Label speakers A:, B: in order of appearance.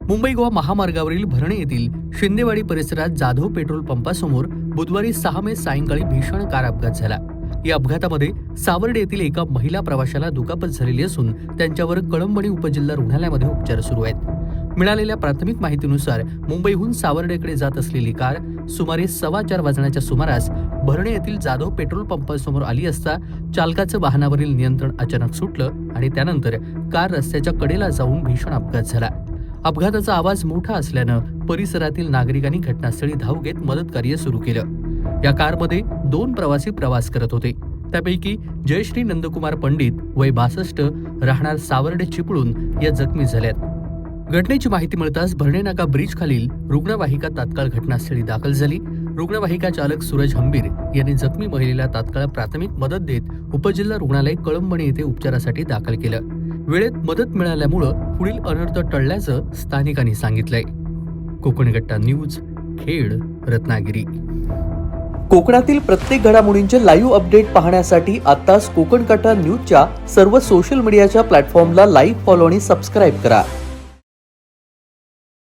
A: मुंबई गोवा महामार्गावरील भरणे येथील शिंदेवाडी परिसरात जाधव पेट्रोल पंपासमोर बुधवारी 6 मे सायंकाळी भीषण कार अपघात झाला. या अपघातामध्ये सावर्डे येथील एका महिला प्रवाशाला दुखापत झालेली असून त्यांच्यावर कळंबणी उपजिल्हा रुग्णालयामध्ये उपचार सुरू आहेत. मिळालेल्या प्राथमिक माहितीनुसार मुंबईहून सावर्डेकडे जात असलेली कार सुमारे 4:15 वाजण्याच्या सुमारास भरणे येथील जाधव पेट्रोल पंपासमोर आली असता चालकाचं वाहनावरील नियंत्रण अचानक सुटलं आणि त्यानंतर कार रस्त्याच्या कडेला जाऊन भीषण अपघात झाला. अपघाताचा आवाज मोठा असल्यानं परिसरातील नागरिकांनी घटनास्थळी धाव घेत मदतकार्य सुरू केलं. या कारमध्ये 2 प्रवासी प्रवास करत होते. त्यापैकी जयश्री नंदकुमार पंडित वय 62 राहणार सावर्डे चिपळूण या जखमी झाल्यात. घटनेची माहिती मिळताच भरणे नाका ब्रिज खालील रुग्णवाहिका तात्काळ घटनास्थळी दाखल झाली. रुग्णवाहिका चालक सूरज हंबीर यांनी जखमी महिलेला तात्काळ प्राथमिक मदत देत उपजिल्हा रुग्णालय कळंबणी येथे उपचारासाठी दाखल केलं. वेळेत मदत मिळाल्यामुळं पुढील अनर्थ टळल्याचं स्थानिकांनी सांगितलंय. कोकण कट्टा न्यूज, खेड, रत्नागिरी.
B: कोकणातील प्रत्येक घडामोडींचे लाईव्ह अपडेट पाहण्यासाठी आताच कोकण कट्टा न्यूजच्या सर्व सोशल मीडियाच्या प्लॅटफॉर्मला लाईक, फॉलो आणि सबस्क्राईब करा.